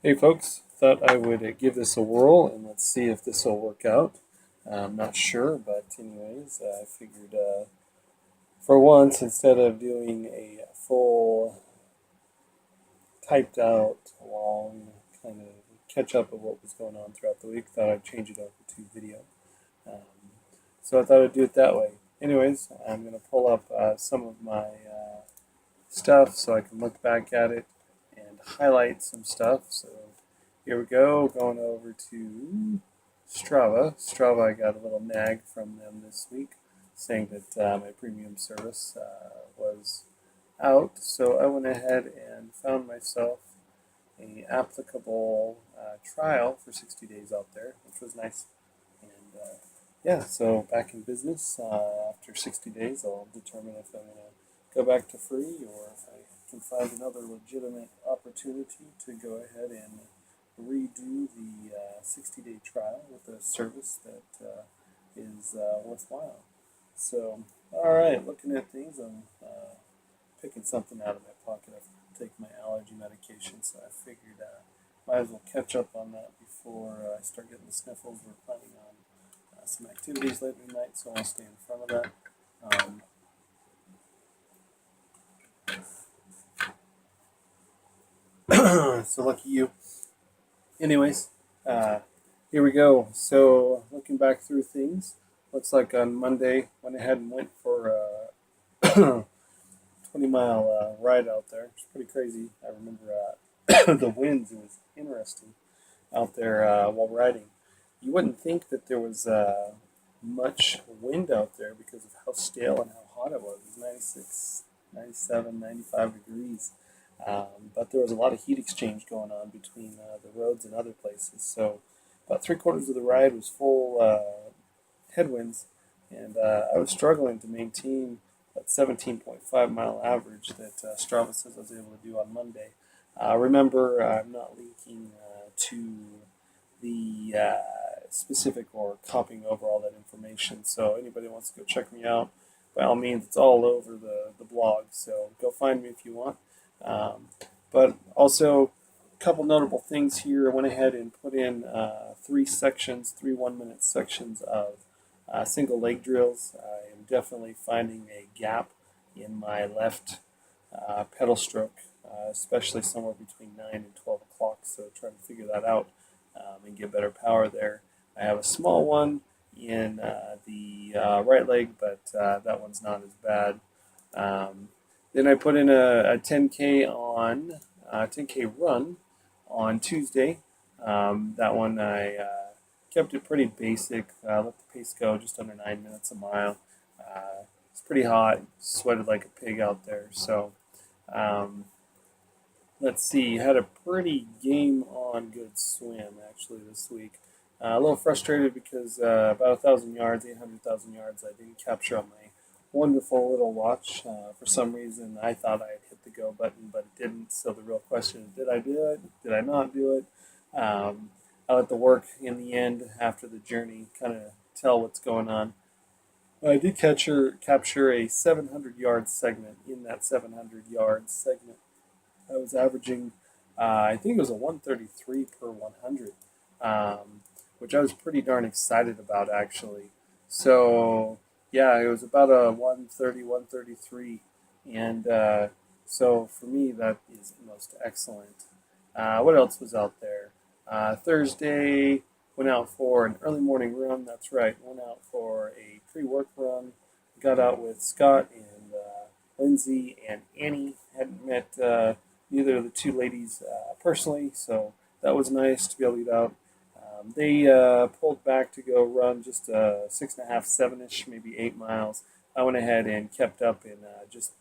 Hey folks, thought I would give this a whirl and let's see if this will work out. I'm not sure, but anyways, I figured for once, instead of doing a full typed out long kind of catch up of what was going on throughout the week, thought I'd change it over to video. Um, so I thought I'd do it that way. Anyways, I'm going to pull up some of my stuff so I can look back at it and highlight some stuff. So here we go, going over to Strava. Strava, I got a little nag from them this week saying that my premium service was out. So I went ahead and found myself a applicable trial for 60 days out there, which was nice. And yeah, so back in business. After 60 days, I'll determine if I'm going to go back to free or if I can find another legitimate opportunity to go ahead and redo the 60-day trial with a service that is worthwhile. So, all right, looking at things, I'm picking something out of my pocket. I've taken my allergy medication, so I figured might as well catch up on that before I start getting the sniffles. We're planning on some activities later tonight, so I'll stay in front of that. So lucky you. Anyways, uh, here we go. So looking back through things, looks like on Monday went ahead and went for a 20-mile ride out there. It's pretty crazy. I remember the winds. It was interesting out there while riding. You wouldn't think that there was much wind out there because of how stale and how hot it was. It was 96, 97, 95 degrees. But there was a lot of heat exchange going on between the roads and other places. So about three-quarters of the ride was full headwinds, and I was struggling to maintain that 17.5 mile average that Strava says I was able to do on Monday. Remember, I'm not linking to the specific or copying over all that information. So anybody wants to go check me out, by all means, it's all over the blog. So go find me if you want. Um, but also, a couple notable things here. I went ahead and put in three sections, three 1 minute sections of single leg drills. I am definitely finding a gap in my left pedal stroke, especially somewhere between 9 and 12 o'clock. So trying to figure that out and get better power there. I have a small one in the right leg, but that one's not as bad. Then I put in a 10K on 10K run on Tuesday. That one I kept it pretty basic. Let the pace go just under 9 minutes a mile. It's pretty hot. Sweated like a pig out there. So um, let's see. Had a pretty game on good swim actually this week. A little frustrated because about 1,000 yards, 800,000 yards, I didn't capture on my wonderful little watch. For some reason, I thought I had hit the go button, but it didn't. So the real question is, did I do it? Did I not do it? I let the work in the end after the journey kind of tell what's going on. I did capture a 700-yard segment. In that 700-yard segment, I was averaging, I think it was a 133 per 100, which I was pretty darn excited about actually. So yeah, it was about a 130, 133, and so for me that is most excellent. What else was out there? Thursday went out for an early morning run. That's right, went out for a pre-work run. Got out with Scott and Lindsay and Annie. Hadn't met neither of the two ladies personally, so that was nice to be able to get out. They pulled back to go run just 6.5, 7-ish, maybe 8 miles. I went ahead and kept up and just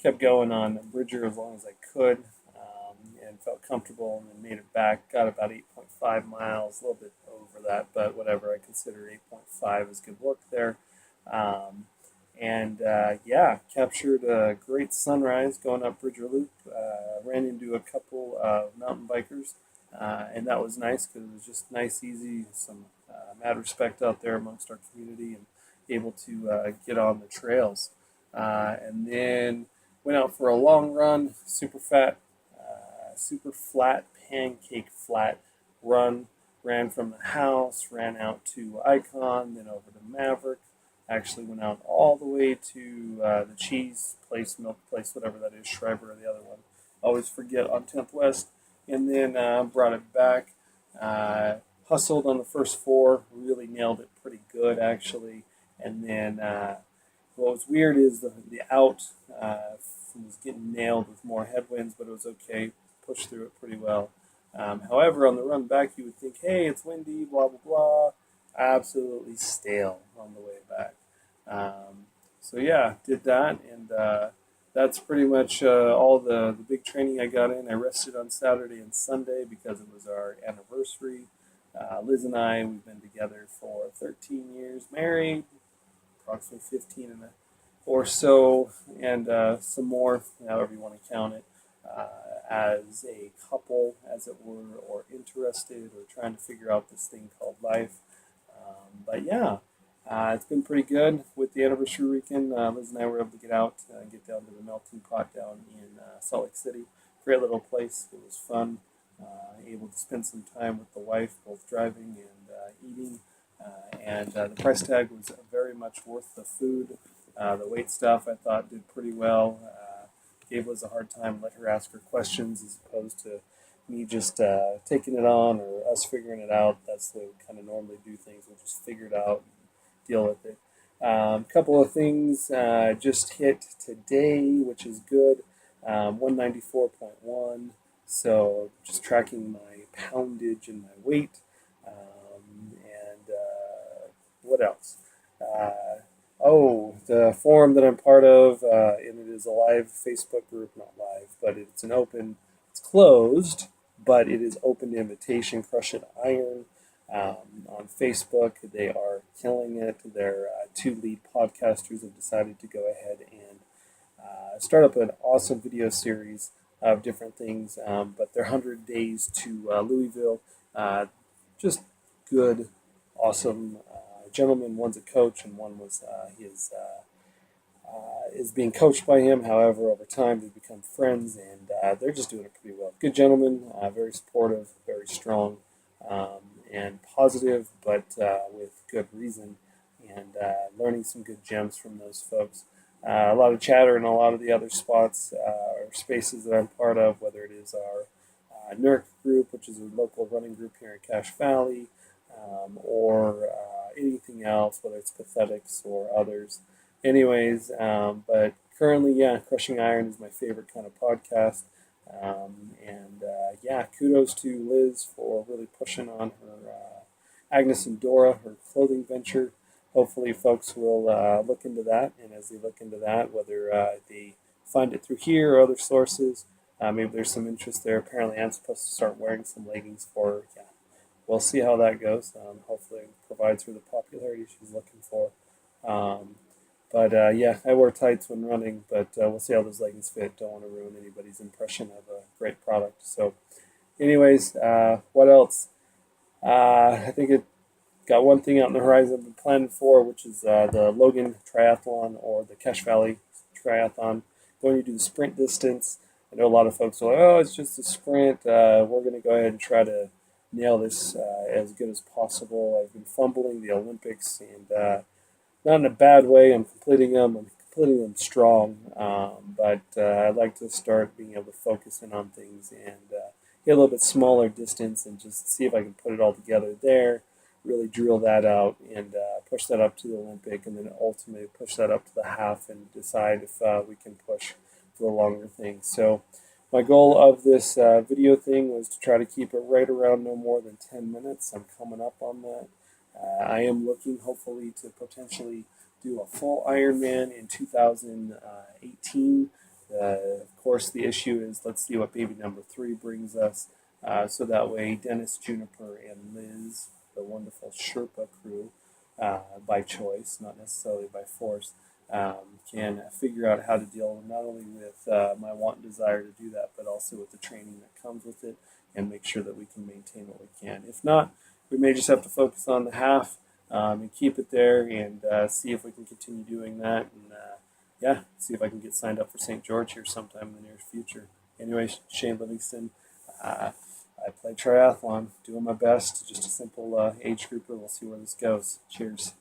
kept going on Bridger as long as I could, and felt comfortable and then made it back. Got about 8.5 miles, a little bit over that, but whatever. I consider 8.5 as good work there. Um, and yeah, captured a great sunrise going up Bridger Loop. Ran into a couple of mountain bikers, and that was nice because it was just nice, easy, some mad respect out there amongst our community, and able to get on the trails. And then went out for a long run, super fat, super flat, pancake flat run. Ran from the house, ran out to Icon, then over to Maverick. Actually went out all the way to the cheese place, milk place, whatever that is, Schreiber or the other one. Always forget on 10th West. And then brought it back. Hustled on the first four, really nailed it pretty good actually. And then what was weird is the out was getting nailed with more headwinds, but it was okay. Pushed through it pretty well. However, on the run back, you would think, hey, it's windy, blah, blah, blah. Absolutely stale on the way back. So, yeah, did that. And that's pretty much all the big training I got in. I rested on Saturday and Sunday because it was our anniversary. Liz and I, we've been together for 13 years, married, approximately 15 or so, and some more, however you want to count it, as a couple, as it were, or interested, or trying to figure out this thing called life. But yeah, it's been pretty good with the anniversary weekend. Liz and I were able to get out, get down to the melting pot down in Salt Lake City. Great little place. It was fun. Able to spend some time with the wife, both driving and eating. And the price tag was very much worth the food. The weight stuff I thought did pretty well. Gave Liz a hard time, let her ask her questions as opposed to me just taking it on or us figuring it out. That's the way we kind of normally do things. We'll just figure it out and deal with it. Couple of things just hit today, which is good. 194.1. So just tracking my poundage and my weight. And what else? The forum that I'm part of, and it is a live Facebook group, not live, but it's it's closed, but it is open to invitation, Crush It Iron on Facebook. They are killing it. Their two lead podcasters have decided to go ahead and start up an awesome video series of different things, but their 100 days to Louisville, just good, awesome gentleman. One's a coach, and one was is being coached by him. However, over time they've become friends, and they're just doing it pretty well. Good gentleman, very supportive, very strong, and positive, but with good reason, and learning some good gems from those folks. A lot of chatter in a lot of the other spots or spaces that I'm part of, whether it is our NERC group, which is a local running group here in Cache Valley, or anything else, whether it's Pathetics or others. Anyways, but currently, yeah, Crushing Iron is my favorite kind of podcast. Yeah, kudos to Liz for really pushing on her Agnes and Dora, her clothing venture. Hopefully folks will look into that, and as they look into that, whether they find it through here or other sources, maybe there's some interest there. Apparently I'm supposed to start wearing some leggings for her. Yeah, we'll see how that goes. Hopefully it provides her the popularity she's looking for. Yeah, I wear tights when running, but we'll see how those leggings fit. Don't want to ruin anybody's impression of a great product. So anyways, what else? I think it got one thing out in the horizon I've been planning for, which is the Logan Triathlon or the Cache Valley Triathlon. Going to do the sprint distance. I know a lot of folks are like, oh, it's just a sprint. We're going to go ahead and try to nail this as good as possible. I've been fumbling the Olympics, and not in a bad way. I'm completing them strong. But I'd like to start being able to focus in on things and get a little bit smaller distance and just see if I can put it all together there. Really drill that out and push that up to the Olympic, and then ultimately push that up to the half and decide if we can push for the longer thing. So my goal of this video thing was to try to keep it right around no more than 10 minutes. I'm coming up on that. I am looking hopefully to potentially do a full Ironman in 2018. Of course, the issue is let's see what baby number 3 brings us. So that way Dennis, Juniper, and Liz, the wonderful Sherpa crew, by choice, not necessarily by force, can figure out how to deal not only with my want and desire to do that, but also with the training that comes with it, and make sure that we can maintain what we can. If not, we may just have to focus on the half and keep it there, and see if we can continue doing that, and see if I can get signed up for St. George here sometime in the near future. Anyways, Shane Livingston, I play triathlon, doing my best. Just a simple age grouper. We'll see where this goes. Cheers.